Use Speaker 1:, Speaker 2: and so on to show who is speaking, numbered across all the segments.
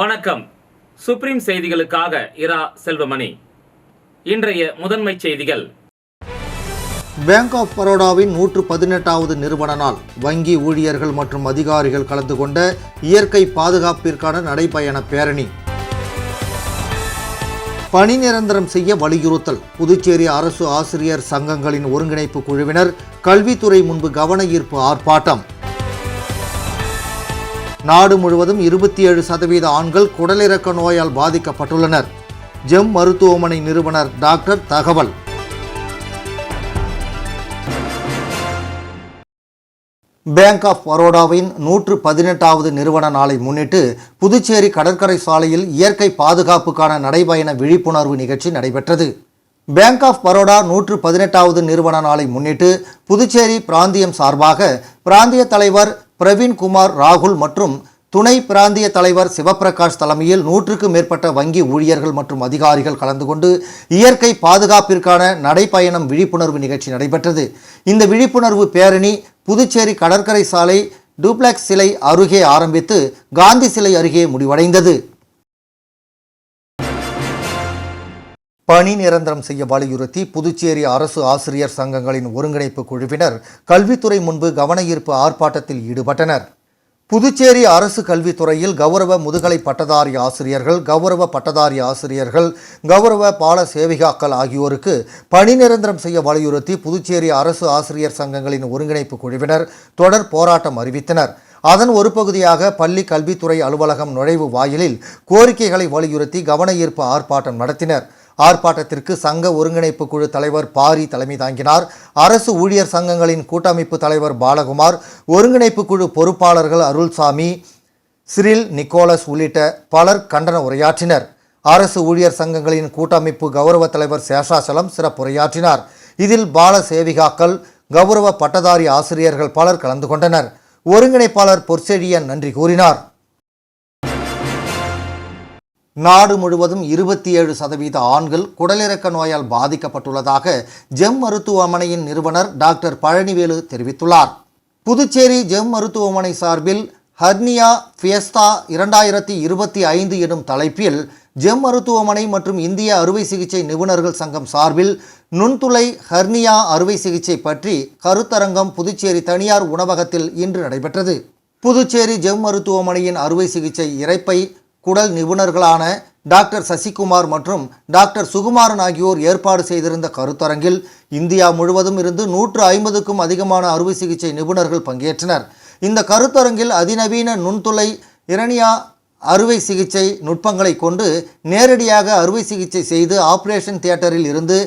Speaker 1: வணக்கம். சுப்ரீம் செய்திகளுக்காக இரா செல்வமணி. இன்றைய முதன்மை செய்திகள்.
Speaker 2: பேங்க் ஆஃப் பரோடாவின் 118வது நிறுவன நாள். வங்கி ஊழியர்கள் மற்றும் அதிகாரிகள் கலந்து கொண்ட இயற்கை பாதுகாப்பிற்கான நடைபயண பேரணி. பணி நிரந்தரம் செய்ய வலியுறுத்தல். புதுச்சேரி அரசு ஆசிரியர் சங்கங்களின் ஒருங்கிணைப்பு குழுவினர் கல்வித்துறை முன்பு கவன ஈர்ப்பு ஆர்ப்பாட்டம். நாடு முழுவதும் 27% ஆண்கள் குடலிறக்க நோயால் பாதிக்கப்பட்டுள்ளனர். ஜெம் மருத்துவமனை நிறுவனர் டாக்டர் தகவல். பேங்க் ஆஃப் பரோடாவின் 118வது நிறுவன நாளை முன்னிட்டு புதுச்சேரி கடற்கரை சாலையில் இயற்கை பாதுகாப்புக்கான நடைபயண விழிப்புணர்வு நிகழ்ச்சி நடைபெற்றது. பேங்க் ஆஃப் பரோடா 118வது நிறுவன நாளை முன்னிட்டு புதுச்சேரி பிராந்தியம் சார்பாக பிராந்திய தலைவர் பிரவீன்குமார் ராகுல் மற்றும் துணை பிராந்திய தலைவர் சிவபிரகாஷ் தலைமையில் 100க்கும் மேற்பட்ட வங்கி ஊழியர்கள் மற்றும் அதிகாரிகள் கலந்து கொண்டு இயற்கை பாதுகாப்பிற்கான நடைபயணம் விழிப்புணர்வு நிகழ்ச்சி நடைபெற்றது. இந்த விழிப்புணர்வு பேரணி புதுச்சேரி கடற்கரை சாலை டூப்ளெக்ஸ் சிலை அருகே ஆரம்பித்து காந்தி சிலை அருகே முடிவடைந்தது. பணி நிரந்தரம் செய்ய வலியுறுத்தி புதுச்சேரி அரசு ஆசிரியர் சங்கங்களின் ஒருங்கிணைப்பு குழுவினர் கல்வித்துறை முன்பு கவன ஈர்ப்பு ஆர்ப்பாட்டத்தில் ஈடுபட்டனர். புதுச்சேரி அரசு கல்வித்துறையில் கௌரவ முதுகலை பட்டதாரி ஆசிரியர்கள், கௌரவ பட்டதாரி ஆசிரியர்கள், கௌரவ பால சேவிகாக்கள் ஆகியோருக்கு பணி நிரந்தரம் செய்ய வலியுறுத்தி புதுச்சேரி அரசு ஆசிரியர் சங்கங்களின் ஒருங்கிணைப்பு குழுவினர் தொடர் போராட்டம் அறிவித்தனர். அதன் ஒரு பகுதியாக பள்ளி கல்வித்துறை அலுவலகம் நுழைவு வாயிலில் கோரிக்கைகளை வலியுறுத்தி கவன ஈர்ப்பு ஆர்ப்பாட்டம் நடத்தினர். ஆர்ப்பாட்டத்திற்கு சங்க ஒருங்கிணைப்பு குழு தலைவர் பாரி தலைமை தாங்கினார். அரசு ஊழியர் சங்கங்களின் கூட்டமைப்பு தலைவர் பாலகுமார், ஒருங்கிணைப்பு குழு பொறுப்பாளர்கள் அருள்சாமி, சிரில், நிக்கோலஸ் உள்ளிட்ட பலர் கண்டன உரையாற்றினர். அரசு ஊழியர் சங்கங்களின் கூட்டமைப்பு கௌரவ தலைவர் சேஷாசலம் சிறப்புரையாற்றினார். இதில் பால சேவிகாக்கள், கௌரவ பட்டதாரி ஆசிரியர்கள் பலர் கலந்து கொண்டனர். ஒருங்கிணைப்பாளர் பொற்செழியன் நன்றி கூறினார். நாடு முழுவதும் 27% ஆண்கள் குடலிறக்க நோயால் பாதிக்கப்பட்டுள்ளதாக ஜெம் மருத்துவமனையின் நிறுவனர் டாக்டர் பழனிவேலு தெரிவித்துள்ளார். புதுச்சேரி ஜெம் மருத்துவமனை சார்பில் ஹர்னியா ஃபியஸ்டா 2025 எனும் தலைப்பில் ஜெம் மருத்துவமனை மற்றும் இந்திய அறுவை சிகிச்சை நிபுணர்கள் சங்கம் சார்பில் நுண்துளை ஹர்னியா அறுவை சிகிச்சை பற்றி கருத்தரங்கம் புதுச்சேரி தனியார் உணவகத்தில் இன்று நடைபெற்றது. புதுச்சேரி ஜெம் மருத்துவமனையின் அறுவை சிகிச்சை இரைப்பை குடல் நிபுணர்களான டாக்டர் சசிகுமார் மற்றும் டாக்டர் சுகுமாரன் ஆகியோர் ஏற்பாடு செய்திருந்த கருத்தரங்கில் இந்தியா முழுவதும் இருந்து 150க்கும் அதிகமான அறுவை சிகிச்சை நிபுணர்கள் பங்கேற்றனர். இந்த கருத்தரங்கில் அதிநவீன நுண்துளை இரணியா அறுவை சிகிச்சை நுட்பங்களை கொண்டு நேரடியாக அறுவை சிகிச்சை செய்து ஆபரேஷன் தியேட்டரில் இருந்து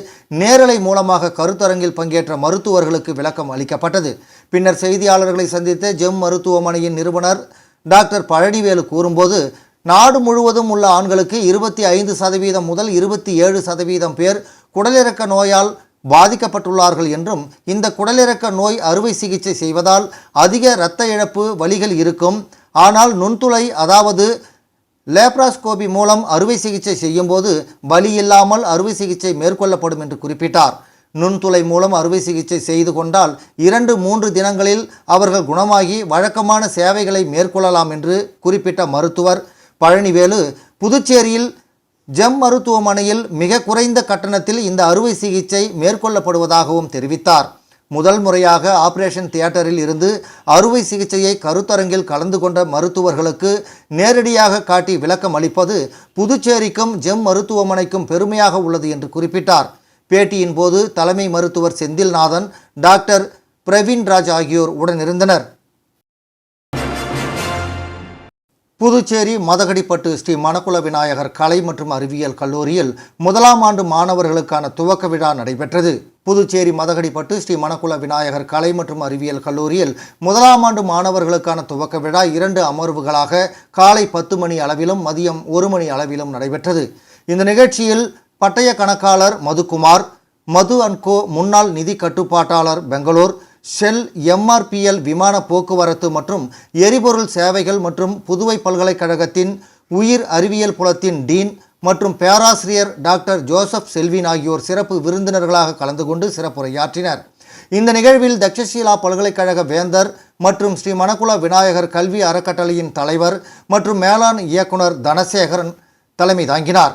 Speaker 2: நேரலை மூலமாக கருத்தரங்கில் பங்கேற்ற மருத்துவர்களுக்கு விளக்கம் அளிக்கப்பட்டது. பின்னர் செய்தியாளர்களை சந்தித்த ஜெம் மருத்துவமனையின் நிறுவனர் டாக்டர் பழனிவேலு கூறும்போது, நாடு முழுவதும் உள்ள ஆண்களுக்கு 25% முதல் 27% பேர் குடலிறக்க நோயால் பாதிக்கப்பட்டுள்ளார்கள் என்றும், இந்த குடலிறக்க நோய் அறுவை சிகிச்சை செய்வதால் அதிக இரத்த இழப்பு வலிகள் இருக்கும். ஆனால் நுண்துளை அதாவது லேப்ராஸ்கோபி மூலம் அறுவை சிகிச்சை செய்யும்போது வலி இல்லாமல் அறுவை சிகிச்சை மேற்கொள்ளப்படும் என்று குறிப்பிட்டார். நுண்துளை மூலம் அறுவை சிகிச்சை செய்து கொண்டால் 2-3 தினங்களில் அவர்கள் குணமாகி வழக்கமான சேவைகளை மேற்கொள்ளலாம் என்று குறிப்பிட்ட மருத்துவர் பழனிவேலு, புதுச்சேரியில் ஜெம் மருத்துவமனையில் மிக குறைந்த கட்டணத்தில் இந்த அறுவை சிகிச்சை மேற்கொள்ளப்படுவதாகவும் தெரிவித்தார். முதல் முறையாக ஆபரேஷன் தியேட்டரில் இருந்து அறுவை சிகிச்சையை கருத்தரங்கில் கலந்து கொண்ட மருத்துவர்களுக்கு நேரடியாக காட்டி விளக்கம் அளிப்பது புதுச்சேரிக்கும் ஜெம் மருத்துவமனைக்கும் பெருமையாக உள்ளது என்று குறிப்பிட்டார். பேட்டியின் போது தலைமை மருத்துவர் செந்தில்நாதன், டாக்டர் பிரவீன்ராஜ் ஆகியோர் உடனிருந்தனர். புதுச்சேரி மதகடிப்பட்டு ஸ்ரீ மணக்குள விநாயகர் கலை மற்றும் அறிவியல் கல்லூரியில் 1ஆம் ஆண்டு மாணவர்களுக்கான துவக்க விழா நடைபெற்றது. புதுச்சேரி மதகடிப்பட்டு ஸ்ரீ மணக்குள விநாயகர் கலை மற்றும் அறிவியல் கல்லூரியில் 1ஆம் ஆண்டு மாணவர்களுக்கான துவக்க விழா 2 அமர்வுகளாக காலை 10 மணி அளவிலும் மதியம் 1 மணி அளவிலும் நடைபெற்றது. இந்த நிகழ்ச்சியில் பட்டய கணக்காளர் மதுகுமார், மது அண்ட் கோ முன்னாள் நிதி கட்டுப்பாட்டாளர் பெங்களூர், ஷெல், MRPL விமான போக்குவரத்து மற்றும் எரிபொருள் சேவைகள் மற்றும் புதுவை பல்கலைக்கழகத்தின் உயிர் அறிவியல் புலத்தின் டீன் மற்றும் பேராசிரியர் டாக்டர் ஜோசப் செல்வின் ஆகியோர் சிறப்பு விருந்தினர்களாக கலந்து கொண்டு சிறப்புரையாற்றினர். இந்த நிகழ்வில் தக்ஷசீலா பல்கலைக்கழக வேந்தர் மற்றும் ஸ்ரீ மணக்குள விநாயகர் கல்வி அறக்கட்டளையின் தலைவர் மற்றும் மேலாண் இயக்குனர் தனசேகரன் தலைமை தாங்கினார்.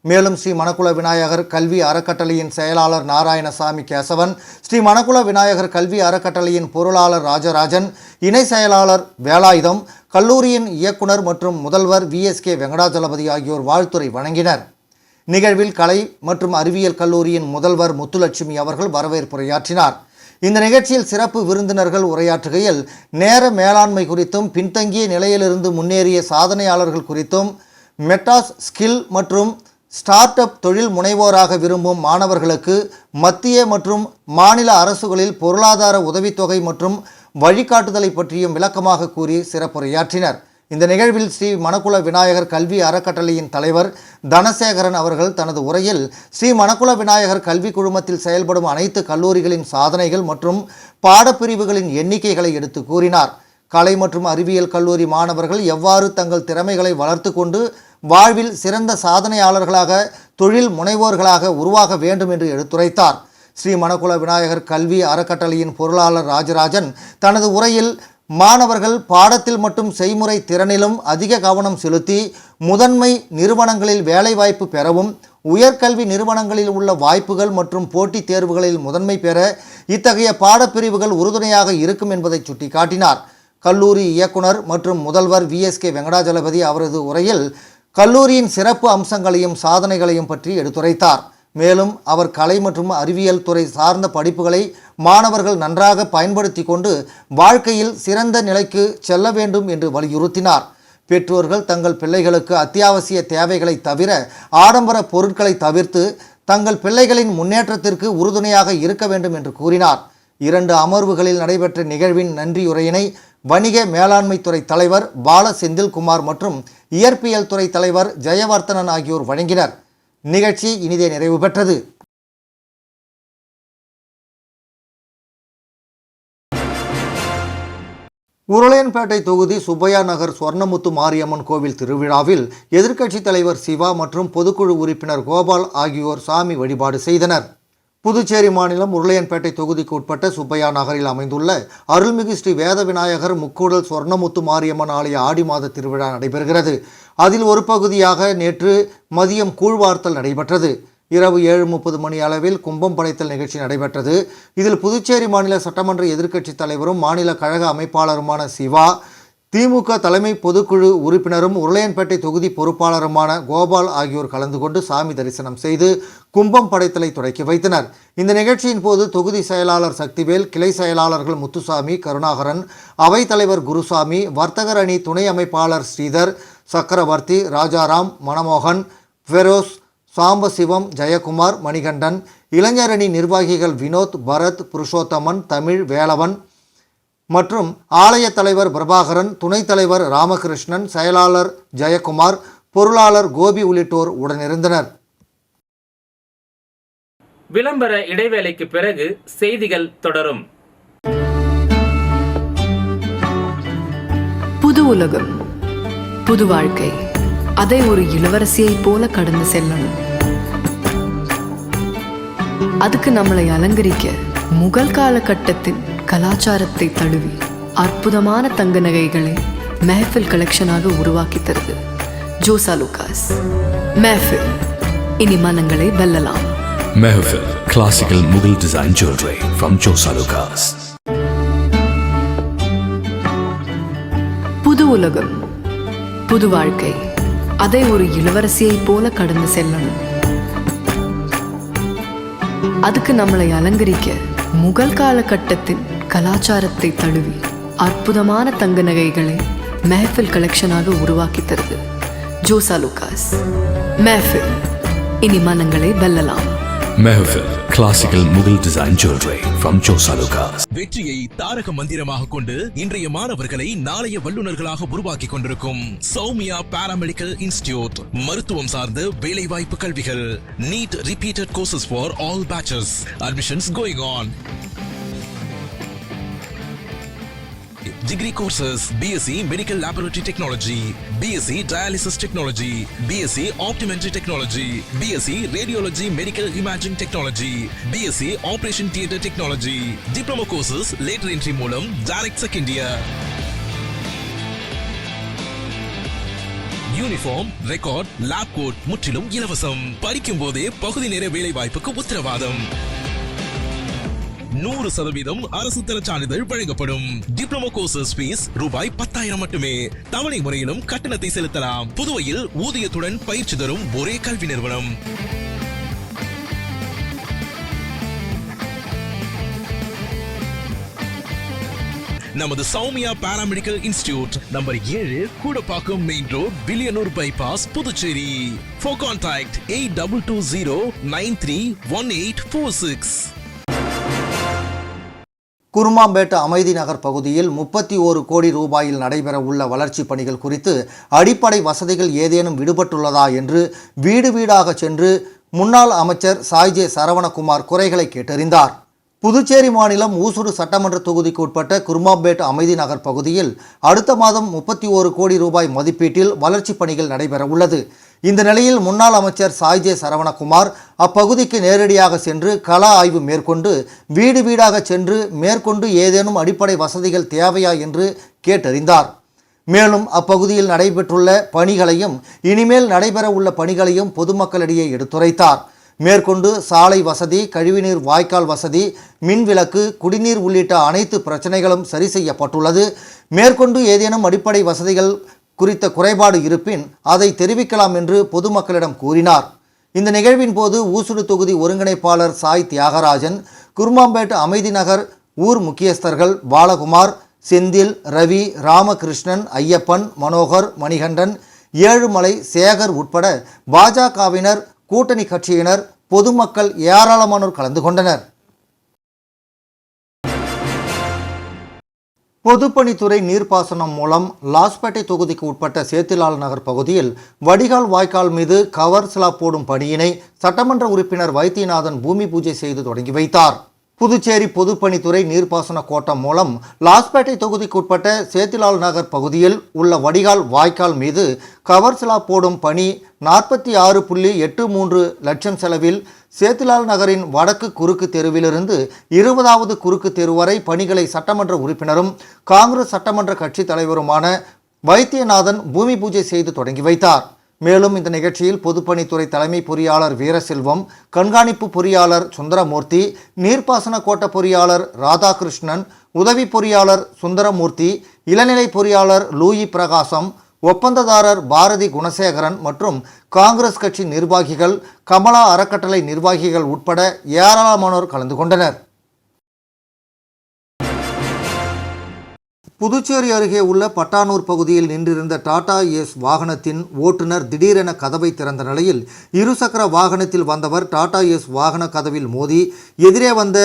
Speaker 2: மேலும் ஸ்ரீ மணக்குள விநாயகர் கல்வி அறக்கட்டளையின் செயலாளர் நாராயணசாமி கேசவன், ஸ்ரீ மணக்குள விநாயகர் கல்வி அறக்கட்டளையின் பொருளாளர் ராஜராஜன், இணை செயலாளர் வேலாயுதம், கல்லூரியின் இயக்குனர் மற்றும் முதல்வர் VSK வெங்கடாஜலபதி ஆகியோர் வாழ்த்துரை வழங்கினர். நிகழ்வில் கலை மற்றும் அறிவியல் கல்லூரியின் முதல்வர் முத்துலட்சுமி அவர்கள் வரவேற்புரையாற்றினார். இந்த நிகழ்ச்சியில் சிறப்பு விருந்தினர்கள் உரையாற்றுகையில் நேர மேலாண்மை குறித்தும் பின்தங்கிய நிலையிலிருந்து முன்னேறிய சாதனையாளர்கள் குறித்தும் மெட்டாஸ் ஸ்கில் மற்றும் ஸ்டார்ட் அப் தொழில் முனைவோராக விரும்பும் மாணவர்களுக்கு மத்திய மற்றும் மாநில அரசுகளில் பொருளாதார உதவித்தொகை மற்றும் வழிகாட்டுதலை பற்றியும் விளக்கமாக கூறி சிறப்புரையாற்றினர். இந்த நிகழ்வில் ஸ்ரீ மணக்குள விநாயகர் கல்வி அறக்கட்டளையின் தலைவர் தனசேகரன் அவர்கள் தனது உரையில் ஸ்ரீ மணக்குள விநாயகர் கல்வி குழுமத்தில் செயல்படும் அனைத்து கல்லூரிகளின் சாதனைகள் மற்றும் பாடப்பிரிவுகளின் எண்ணிக்கைகளை எடுத்து கூறினார். கலை மற்றும் அறிவியல் கல்லூரி மாணவர்கள் எவ்வாறு தங்கள் திறமைகளை வளர்த்து கொண்டு வாழ்வில் சிறந்த சாதனையாளர்களாக தொழில் முனைவோர்களாக உருவாக வேண்டும் என்று எடுத்துரைத்தார். ஸ்ரீ மணக்குள விநாயகர் கல்வி அறக்கட்டளையின் பொருளாளர் ராஜராஜன் தனது உரையில் மாணவர்கள் பாடத்தில் மட்டும் செய்முறை திறனிலும் அதிக கவனம் செலுத்தி முதன்மை நிறுவனங்களில் வேலைவாய்ப்பு பெறவும் உயர்கல்வி நிறுவனங்களில் உள்ள வாய்ப்புகள் மற்றும் போட்டித் தேர்வுகளில் முதன்மை பெற இத்தகைய பாடப்பிரிவுகள் உறுதுணையாக இருக்கும் என்பதை சுட்டிக்காட்டினார். கல்லூரி இயக்குனர் மற்றும் முதல்வர் VSK வெங்கடாஜலபதி அவரது உரையில் கல்லூரியின் சிறப்பு அம்சங்களையும் சாதனைகளையும் பற்றி எடுத்துரைத்தார். மேலும் அவர் கலை மற்றும் அறிவியல் துறை சார்ந்த படிப்புகளை மாணவர்கள் நன்றாக பயன்படுத்தி கொண்டு வாழ்க்கையில் சிறந்த நிலைக்கு செல்ல வேண்டும் என்று வலியுறுத்தினார். பெற்றோர்கள் தங்கள் பிள்ளைகளுக்கு அத்தியாவசிய தேவைகளை தவிர ஆடம்பர பொருட்களை தவிர்த்து தங்கள் பிள்ளைகளின் முன்னேற்றத்திற்கு உறுதுணையாக இருக்க வேண்டும் என்று கூறினார். 2 அமர்வுகளில் நடைபெற்ற நிகழ்வின் நன்றியுரையினை வணிக மேலாண்மை துறை தலைவர் பால செந்தில்குமார் மற்றும் இயற்பியல் துறை தலைவர் ஜெயவர்த்தனன் ஆகியோர் வழங்கினர். நிகழ்ச்சி இனிதே நிறைவு பெற்றது. உருளையன்பேட்டை தொகுதி சுப்பையா நகர் சொர்ணமுத்து மாரியம்மன் கோவில் திருவிழாவில் எதிர்க்கட்சித் தலைவர் சிவா மற்றும் பொதுக்குழு உறுப்பினர் கோபால் ஆகியோர் சாமி வழிபாடு செய்தனர். புதுச்சேரி மாநிலம் உருளையன்பேட்டை தொகுதிக்கு உட்பட்ட சுப்பையா நகரில் அமைந்துள்ள அருள்மிகு ஸ்ரீ வேத விநாயகர் முக்கூடல் சொர்ணமுத்து மாரியம்மன் ஆலய ஆடி மாத திருவிழா நடைபெறுகிறது. அதில் ஒரு பகுதியாக நேற்று மதியம் கூழ்வார்த்தல் நடைபெற்றது. இரவு 7:30 மணி அளவில் கும்பம் படைத்தல் நிகழ்ச்சி நடைபெற்றது. இதில் புதுச்சேரி மாநில சட்டமன்ற எதிர்க்கட்சித் தலைவரும் மாநில கழக அமைப்பாளருமான சிவா, திமுக தலைமை பொதுக்குழு உறுப்பினரும் உருளையன்பேட்டை தொகுதி பொறுப்பாளருமான கோபால் ஆகியோர் கலந்து கொண்டு சாமி தரிசனம் செய்து கும்பம் படைத்தலை தொடக்கி வைத்தனர். இந்த நிகழ்ச்சியின் போது தொகுதி செயலாளர் சக்திவேல், கிளை செயலாளர்கள் முத்துசாமி, கருணாகரன், அவைத்தலைவர் குருசாமி, வர்த்தகர் அணி துணை அமைப்பாளர் ஸ்ரீதர், சக்கரவர்த்தி, ராஜாராம், மணமோகன், ஃபெரோஸ், சாம்பசிவம், ஜெயக்குமார், மணிகண்டன், இளைஞரணி நிர்வாகிகள் வினோத், பரத், புருஷோத்தமன், தமிழ், வேலவன் மற்றும் ஆலய தலைவர் பிரபாகரன், துணைத் தலைவர் ராமகிருஷ்ணன், செயலாளர் ஜெயக்குமார், பொருளாளர் கோபி உள்ளிட்டோர் உடனிருந்தனர்.
Speaker 1: விளம்பர இடைவேளைக்கு பிறகு செய்திகள் தொடரும்.
Speaker 3: புது உலகம், புது வாழ்க்கை, அதை ஒரு இளவரசியைப் போல கடந்து செல்லணும். அதுக்கு நம்மளை அலங்கரிக்க முகல் காலகட்டத்தின் கலாச்சாரத்தை தழுவி அற்புதமான தங்க நகைகளை மெஹஃபில் கலெக்ஷனாக உருவாக்கி தருது ஜோசா லூகாஸ். மெஹஃபில், இனி மனங்களை வெல்லலாம்.
Speaker 4: Mehfil, classical Mughal design jewelry from Josa Lucas.
Speaker 3: புது உலகம், புது வாழ்க்கை, அதை ஒரு இளவரசியைப் போல கடந்து செல்லணும். அதுக்கு நம்மளை அலங்கரிக்க முகல் காலகட்டத்தின் கலாச்சாரத்தை தழுவி அற்புதமான தங்க நகைகளை மெஹஃபில் கலெக்ஷனாக உருவாக்கி தருது ஜோசா லூகாஸ். மெஹஃபில், இனி மனங்களை வெல்லலாம்.
Speaker 4: Mehfil, classical Mughal design jewelry from Josa Lucas.
Speaker 5: வெற்றியை தாரக மந்திரமாக கொண்டு இன்றைய மாணவர்களை நாளைய வல்லுநர்களாக உருவாக்கி கொண்டிருக்கும் சௌமியா பாராமெடிக்கல் இன்ஸ்டிடியூட். மருத்துவம் சார்ந்த வேலைவாய்ப்பு கல்விகள். NEET repeated courses for all batches. Admissions going on. degree courses BSc Medical Laboratory Technology, BSc Dialysis Technology, BSc Optometry Technology, BSc Radiology Medical Imaging Technology, BSc Operation Theatre Technology. Diploma courses later entry மூலம் direct second year. Uniform, record, lab coat முற்றிலும் இலவசம். படிக்கும் போதே பகுதி நேர வேலை வாய்ப்புக்கு உத்தரவாதம். 100% அரசு தர சான்றிதழ் வழங்கப்படும். டிப்ளமோ கோர்சஸ் ஃபீஸ் ரூபாய் 10,000 மட்டுமே. தவணை முறையிலும் கட்டணத்தை செலுத்தலாம். புதுவையில் ஊதியத்துடன் பயிற்சி தரும் ஒரே கல்வி நிறுவனம். நமது Soumya paramedical institute number 7 Koodapakkam main road Villianur bypass Puducherry. For contact 8220931846.
Speaker 2: Kurumampet Amaithi Nagar பகுதியில் 31 கோடி ரூபாயில் நடைபெற உள்ள வளர்ச்சி பணிகள் குறித்து அடிப்படை வசதிகள் ஏதேனும் விடுபட்டுள்ளதா என்று வீடு வீடாக சென்று முன்னாள் அமைச்சர் சாய்ஜே சரவணகுமார் குறைகளை கேட்டறிந்தார். புதுச்சேரி மாநிலம் ஊசுடு சட்டமன்ற தொகுதிக்கு உட்பட்ட குருமாம்பேட்டு அமைதி நகர் பகுதியில் அடுத்த மாதம் 31 கோடி ரூபாய் மதிப்பீட்டில் வளர்ச்சி பணிகள் நடைபெற உள்ளது. இந்த நிலையில் முன்னாள் அமைச்சர் சாய்ஜே சரவணகுமார் அப்பகுதிக்கு நேரடியாக சென்று கள ஆய்வு மேற்கொண்டு வீடு வீடாக சென்று மேற்கொண்டு ஏதேனும் அடிப்படை வசதிகள் தேவையா என்று கேட்டறிந்தார். மேலும் அப்பகுதியில் நடைபெற்றுள்ள பணிகளையும் இனிமேல் நடைபெற உள்ள பணிகளையும் பொதுமக்களிடையே எடுத்துரைத்தார். மேற்கொண்டு சாலை வசதி, கழிவுநீர் வாய்க்கால் வசதி, மின்விளக்கு, குடிநீர் உள்ளிட்ட அனைத்து பிரச்சனைகளும் சரி செய்யப்பட்டுள்ளது. மேற்கொண்டு ஏதேனும் அடிப்படை வசதிகள் குறித்த குறைபாடு இருப்பின் அதை தெரிவிக்கலாம் என்று பொதுமக்களிடம் கூறினார். இந்த நிகழ்வின் போது ஊசுடு தொகுதி ஒருங்கிணைப்பாளர் சாய் தியாகராஜன், குருமாம்பேட்டு அமைதி நகர் ஊர் முக்கியஸ்தர்கள் பாலகுமார், செந்தில், ரவி, ராமகிருஷ்ணன், ஐயப்பன், மனோகர், மணிகண்டன், ஏழுமலை, சேகர் உட்பட பாஜகவினர், கூட்டணி கட்சியினர், பொதுமக்கள் ஏராளமானோர் கலந்து கொண்டனர். பொதுப்பணித்துறை நீர்ப்பாசனம் மூலம் லாஸ்பேட்டை தொகுதிக்கு உட்பட்ட சேத்திலால் நகர் பகுதியில் வடிகால் வாய்க்கால் மீது கவர் ஸ்லாப் போடும் பணியினை சட்டமன்ற உறுப்பினர் வைத்தியநாதன் பூமி பூஜை செய்து தொடங்கி வைத்தார். புதுச்சேரி பொதுப்பணித்துறை நீர்ப்பாசன கோட்டம் மூலம் லாஸ்பேட்டை தொகுதிக்கு உட்பட்ட சேத்திலால் நகர் பகுதியில் உள்ள வடிகால் வாய்க்கால் மீது கவர் ஸ்லாப் போடும் பணி 46.83 லட்சம் செலவில் சேத்திலால் நகரின் வடக்கு குறுக்கு தெருவிலிருந்து 20வது குறுக்கு தெரு வரை பணிகளை சட்டமன்ற உறுப்பினரும் காங்கிரஸ் சட்டமன்ற கட்சி தலைவருமான வைத்தியநாதன் பூமி பூஜை செய்து தொடங்கி வைத்தார். மேலும் இந்த நிகழ்ச்சியில் பொதுப்பணித்துறை தலைமை பொறியாளர் வீரசெல்வம், கண்காணிப்பு பொறியாளர் சுந்தரமூர்த்தி, நீர்ப்பாசன கோட்ட பொறியாளர் ராதாகிருஷ்ணன், உதவி பொறியாளர் சுந்தரமூர்த்தி, இளநிலை பொறியாளர் லூயி பிரகாசம், ஒப்பந்ததாரர் பாரதி குணசேகரன் மற்றும் காங்கிரஸ் கட்சி நிர்வாகிகள், கமலா அறக்கட்டளை நிர்வாகிகள் உட்பட ஏராளமானோர் கலந்து கொண்டனர். புதுச்சேரி அருகே உள்ள பட்டானூர் பகுதியில் நின்றிருந்த டாடா ஏஸ் வாகனத்தின் ஓட்டுநர் திடீரென கதவை திறந்த நிலையில் இருசக்கர வாகனத்தில் வந்தவர் டாடா ஏஸ் வாகன கதவில் மோதி எதிரே வந்த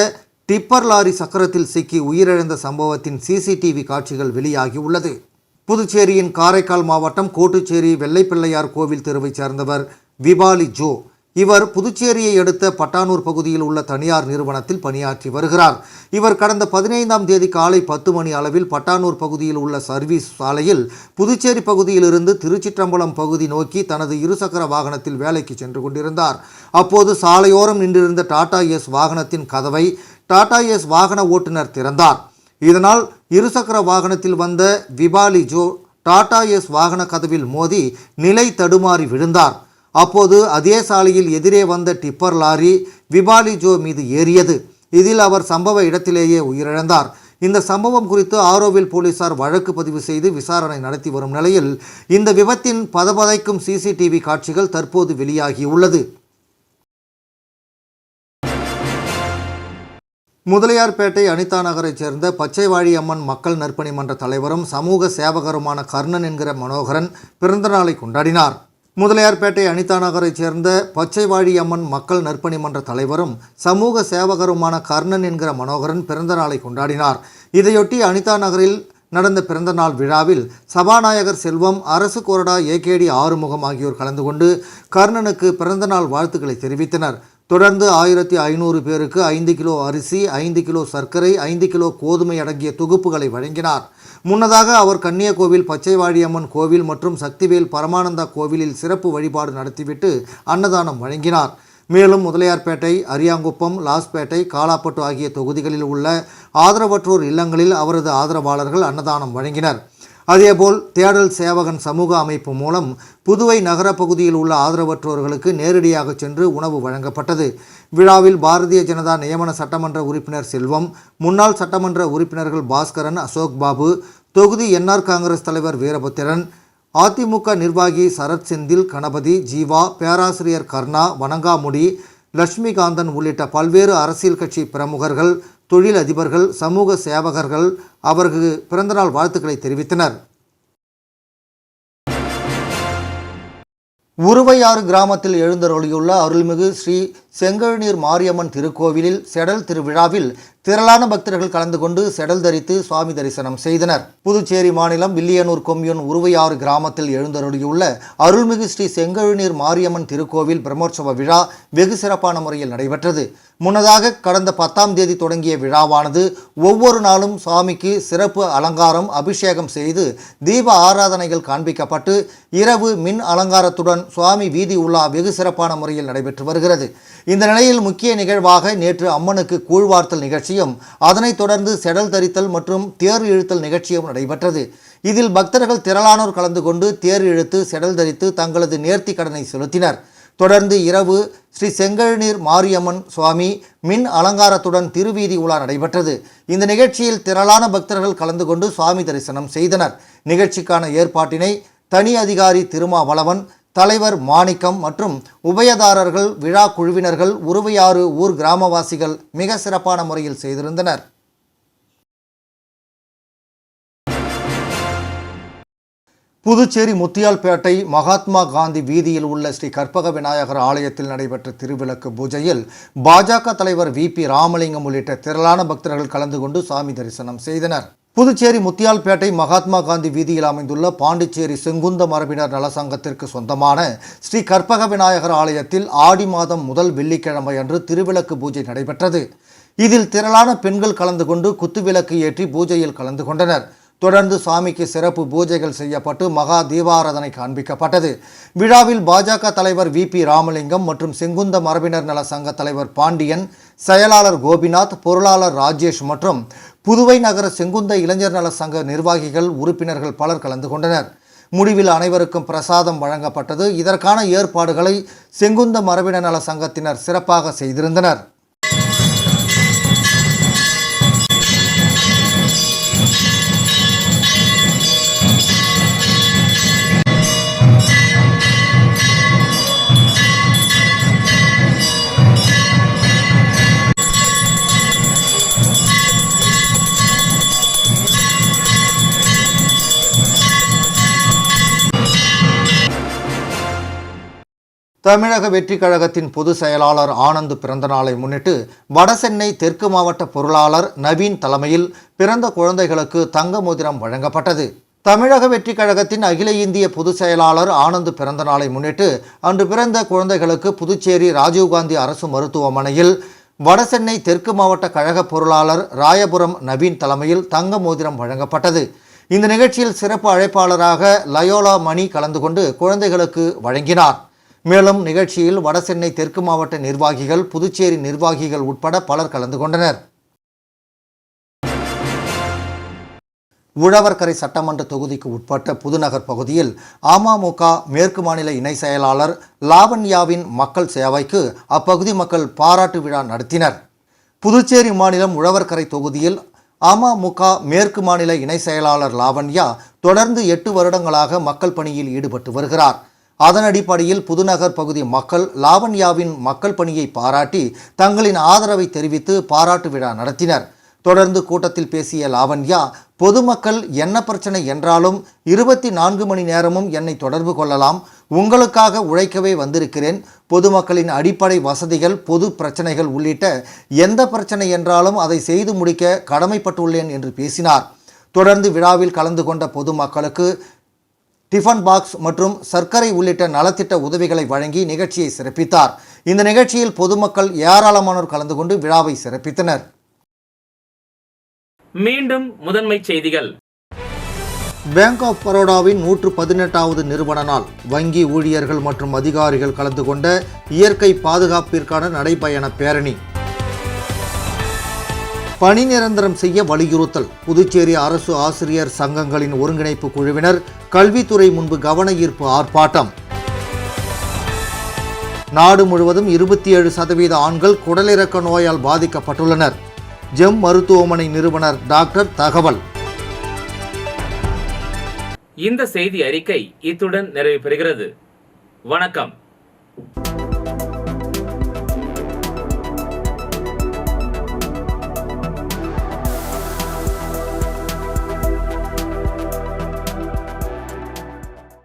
Speaker 2: டிப்பர் லாரி சக்கரத்தில் சிக்கி உயிரிழந்த சம்பவத்தின் சிசிடிவி காட்சிகள் வெளியாகியுள்ளது. புதுச்சேரியின் காரைக்கால் மாவட்டம் கோட்டுச்சேரி வெள்ளைப்பிள்ளையார் கோவில் தெருவைச் சேர்ந்தவர் விபாலி ஜோ. இவர் புதுச்சேரியை அடுத்த பட்டானூர் பகுதியில் உள்ள தனியார் நிறுவனத்தில் பணியாற்றி வருகிறார். இவர் கடந்த 15ஆம் தேதி காலை 10 மணி அளவில் பட்டானூர் பகுதியில் உள்ள சர்வீஸ் சாலையில் புதுச்சேரி பகுதியிலிருந்து திருச்சிற்றம்பலம் பகுதி நோக்கி தனது இருசக்கர வாகனத்தில் வேலைக்கு சென்று கொண்டிருந்தார். அப்போது சாலையோரம் நின்றிருந்த டாடா ஏஸ் வாகனத்தின் கதவை டாடா ஏஸ் வாகன ஓட்டுநர் திறந்தார். இதனால் இருசக்கர வாகனத்தில் வந்த விபாலி ஜோ டாடா ஏஸ் வாகன கதவில் மோதி நிலை தடுமாறி விழுந்தார். அப்போது அதே சாலையில் எதிரே வந்த டிப்பர் லாரி விபாலி ஜோ மீது ஏறியது. இதில் அவர் சம்பவ இடத்திலேயே உயிரிழந்தார். இந்த சம்பவம் குறித்து ஆரோவில் போலீசார் வழக்கு பதிவு செய்து விசாரணை நடத்தி வரும் நிலையில் இந்த விபத்தின் பதபதைக்கும் சிசிடிவி காட்சிகள் தற்போது வெளியாகியுள்ளது. முதலியார்பேட்டை அனிதா நகரைச் சேர்ந்த பச்சைவாழி அம்மன் மக்கள் நற்பணி மன்ற தலைவரும் சமூக சேவகருமான கர்ணன் என்கிற மனோகரன் பிறந்தநாளை கொண்டாடினார். முதலியார்பேட்டை அனிதா நகரைச் சேர்ந்த பச்சைவாழி அம்மன் மக்கள் நற்பணி மன்ற தலைவரும் சமூக சேவகருமான கர்ணன் என்கிற மனோகரன் பிறந்தநாளை கொண்டாடினார். இதையொட்டி அனிதா நகரில் நடந்த பிறந்தநாள் விழாவில் சபாநாயகர் செல்வம், அரசு கொறடா ஏகேடி ஆறுமுகம் ஆகியோர் கலந்து கொண்டு கர்ணனுக்கு பிறந்தநாள் வாழ்த்துக்களை தெரிவித்தனர். தொடர்ந்து 1500 பேருக்கு 5 கிலோ அரிசி, 5 கிலோ சர்க்கரை, 5 கிலோ கோதுமை அடங்கிய தொகுப்புகளை வழங்கினார். முன்னதாக அவர் கன்னியகோவில் பச்சைவாழியம்மன் கோவில் மற்றும் சக்திவேல் பரமானந்தா கோவிலில் சிறப்பு வழிபாடு நடத்திவிட்டு அன்னதானம் வழங்கினார். மேலும் முதலியார்பேட்டை, அரியாங்குப்பம், லாஸ்பேட்டை, காலாப்பட்டு ஆகிய தொகுதிகளில் உள்ள ஆதரவற்றோர் இல்லங்களில் அவரது ஆதரவாளர்கள் அன்னதானம் வழங்கினர். அதேபோல் தேடல் சேவகன் சமூக அமைப்பு மூலம் புதுவை நகர பகுதியில் உள்ள ஆதரவற்றோர்களுக்கு நேரடியாக சென்று உணவு வழங்கப்பட்டது. விழாவில் பாரதிய ஜனதா நியமன சட்டமன்ற உறுப்பினர் செல்வம், முன்னாள் சட்டமன்ற உறுப்பினர்கள் பாஸ்கரன், அசோக் பாபு, தொகுதி என்ஆர் காங்கிரஸ் தலைவர் வீரபத்திரன், அதிமுக நிர்வாகி சரத் செந்தில், கணபதி, ஜீவா, பேராசிரியர் கர்ணா, வணங்காமுடி, லட்சுமிகாந்தன் உள்ளிட்ட பல்வேறு அரசியல் கட்சி பிரமுகர்கள், தொழில் அதிபர்கள், சமூக சேவகர்கள் அவருக்கு பிறந்தநாள் வாழ்த்துக்களை தெரிவித்தனர். உருவையாறு கிராமத்தில் எழுந்தருளியுள்ள அருள்மிகு ஸ்ரீ செங்கழுநீர் மாரியம்மன் திருக்கோவிலில் செடல் திருவிழாவில் திரளான பக்தர்கள் கலந்து கொண்டு செடல் தரித்து சுவாமி தரிசனம் செய்தனர். புதுச்சேரி மாநிலம் வில்லியனூர் கொம்யூன் உருவையாறு கிராமத்தில் எழுந்தருளியுள்ள அருள்மிகு ஸ்ரீ செங்கழுநீர் மாரியம்மன் திருக்கோவில் பிரம்மோற்சவ விழா வெகு சிறப்பான முறையில் நடைபெற்றது. முன்னதாக கடந்த 10ஆம் தேதி தொடங்கிய விழாவானது ஒவ்வொரு நாளும் சுவாமிக்கு சிறப்பு அலங்காரம், அபிஷேகம் செய்து தீப ஆராதனைகள் காண்பிக்கப்பட்டு இரவு மின் அலங்காரத்துடன் சுவாமி வீதி உலா வெகு சிறப்பான முறையில் நடைபெற்று வருகிறது. இந்த நிலையில் முக்கிய நிகழ்வாக நேற்று அம்மனுக்கு கூழ்வார்த்தல் நிகழ்ச்சியும், அதனைத் தொடர்ந்து செடல் தரித்தல் மற்றும் தேர் இழுத்தல் நிகழ்ச்சியும் நடைபெற்றது. இதில் பக்தர்கள் திரளானோர் கலந்து கொண்டு தேர் இழுத்து செடல் தரித்து தங்களது நேர்த்தி கடனை செலுத்தினர். தொடர்ந்து இரவு ஸ்ரீ செங்கழுநீர் மாரியம்மன் சுவாமி மின் அலங்காரத்துடன் திருவீதி உலா நடைபெற்றது. இந்த நிகழ்ச்சியில் திரளான பக்தர்கள் கலந்து கொண்டு சுவாமி தரிசனம் செய்தனர். நிகழ்ச்சிக்கான ஏற்பாட்டினை தனி அதிகாரி திருமாவளவன், தலைவர் மாணிக்கம் மற்றும் உபயதாரர்கள், விழா குழுவினர்கள், உருவையாறு ஊர் கிராமவாசிகள் மிக சிறப்பான முறையில் செய்திருந்தனர். புதுச்சேரி முத்தியால்பேட்டை மகாத்மா காந்தி வீதியில் உள்ள ஸ்ரீ கற்பக விநாயகர் ஆலயத்தில் நடைபெற்ற திருவிளக்கு பூஜையில் பாஜக தலைவர் VP ராமலிங்கம் உள்ளிட்ட திரளான பக்தர்கள் கலந்து கொண்டு சாமி தரிசனம் செய்தனர். புதுச்சேரி முத்தியால்பேட்டை மகாத்மா காந்தி வீதியில் அமைந்துள்ள பாண்டிச்சேரி செங்குந்த மரபினர் நலசங்கத்திற்கு சொந்தமான ஸ்ரீ கற்பக விநாயகர் ஆலயத்தில் ஆடி மாதம் முதல் வெள்ளிக்கிழமை அன்று திருவிளக்கு பூஜை நடைபெற்றது. இதில் திரளான பெண்கள் கலந்து கொண்டு குத்துவிளக்கு ஏற்றி பூஜையில் கலந்து கொண்டனர். தொடர்ந்து சாமிக்கு சிறப்பு பூஜைகள் செய்யப்பட்டு மகா தீபாராதனை காண்பிக்கப்பட்டது. விழாவில் பாஜக தலைவர் VP ராமலிங்கம் மற்றும் செங்குந்த மரபினர் நல சங்க தலைவர் பாண்டியன், செயலாளர் கோபிநாத், பொருளாளர் ராஜேஷ் மற்றும் புதுவை நகர செங்குந்த இளைஞர் நல சங்க நிர்வாகிகள், உறுப்பினர்கள் பலர் கலந்து கொண்டனர். முடிவில் அனைவருக்கும் பிரசாதம் வழங்கப்பட்டது. இதற்கான ஏற்பாடுகளை செங்குந்த மரபினர் நல சங்கத்தினர் சிறப்பாக செய்திருந்தனர். தமிழக வெற்றி கழகத்தின் பொதுச் செயலாளர் ஆனந்த் பிறந்தநாளை முன்னிட்டு வடசென்னை தெற்கு மாவட்ட பொருளாளர் நவீன் தலைமையில் பிறந்த குழந்தைகளுக்கு தங்க மோதிரம் வழங்கப்பட்டது. தமிழக வெற்றி கழகத்தின் அகில இந்திய பொதுச் செயலாளர் ஆனந்த் பிறந்தநாளை முன்னிட்டு அன்று பிறந்த குழந்தைகளுக்கு புதுச்சேரி ராஜீவ்காந்தி அரசு மருத்துவமனையில் வடசென்னை தெற்கு மாவட்ட கழக பொருளாளர் ராயபுரம் நவீன் தலைமையில் தங்க மோதிரம் வழங்கப்பட்டது. இந்த நிகழ்ச்சியில் சிறப்பு அழைப்பாளராக லயோலா மணி கலந்து கொண்டு குழந்தைகளுக்கு வழங்கினார். மேலும் நிகழ்ச்சியில் வடசென்னை தெற்கு மாவட்ட நிர்வாகிகள், புதுச்சேரி நிர்வாகிகள் உட்பட பலர் கலந்து கொண்டனர். உழவர்கரை சட்டமன்ற தொகுதிக்கு உட்பட்ட புதுநகர் பகுதியில் அமமுக மேற்கு மாநில இணை செயலாளர் லாவண்யாவின் மக்கள் சேவைக்கு அப்பகுதி மக்கள் பாராட்டு விழா நடத்தினர். புதுச்சேரி மாநிலம் உழவர்கரை தொகுதியில் அமமுக மேற்கு மாநில இணை செயலாளர் லாவண்யா தொடர்ந்து 8 வருடங்களாக மக்கள் பணியில் ஈடுபட்டு வருகிறார். அதன் அடிப்படையில் புதுநகர் பகுதி மக்கள் லாவண்யாவின் மக்கள் பணியை பாராட்டி தங்களின் ஆதரவை தெரிவித்து பாராட்டு விழா நடத்தினர். தொடர்ந்து கூட்டத்தில் பேசிய லாவண்யா, பொதுமக்கள் என்ன பிரச்சனை என்றாலும் 24 மணி நேரமும் என்னை தொடர்பு கொள்ளலாம். உங்களுக்காக உழைக்கவே வந்திருக்கிறேன். பொதுமக்களின் அடிப்படை வசதிகள், பொது பிரச்சனைகள் உள்ளிட்ட எந்த பிரச்சனை என்றாலும் அதை செய்து முடிக்க கடமைப்பட்டுள்ளேன் என்று பேசினார். தொடர்ந்து விழாவில் கலந்து கொண்ட பொதுமக்களுக்கு டிஃபன் பாக்ஸ் மற்றும் சர்க்கரை உள்ளிட்ட நலத்திட்ட உதவிகளை வழங்கி நிகழ்ச்சியை சிறப்பித்தார். இந்த நிகழ்ச்சியில் பொதுமக்கள் ஏராளமானோர் கலந்து கொண்டு விழாவை சிறப்பித்தனர்.
Speaker 1: மீண்டும் முதன்மை செய்திகள்.
Speaker 2: பேங்க் ஆஃப் பரோடாவின் 118வது நிறுவன நாள் வங்கி ஊழியர்கள் மற்றும் அதிகாரிகள் கலந்து கொண்ட இயற்கை பாதுகாப்பிற்கான நடைபயண பேரணி. பணி நிரந்தரம் செய்ய வலியுறுத்தல். புதுச்சேரி அரசு ஆசிரியர் சங்கங்களின் ஒருங்கிணைப்பு குழுவினர் கல்வித்துறை முன்பு கவன ஈர்ப்பு ஆர்ப்பாட்டம். நாடு முழுவதும் 27% ஆண்கள் குடலிறக்க நோயால் பாதிக்கப்பட்டுள்ளனர். ஜெம் மருத்துவமனை நிறுவனர் டாக்டர் தகவல்.
Speaker 1: இந்த செய்தி அறிக்கை இத்துடன் நிறைவு பெறுகிறது. வணக்கம்.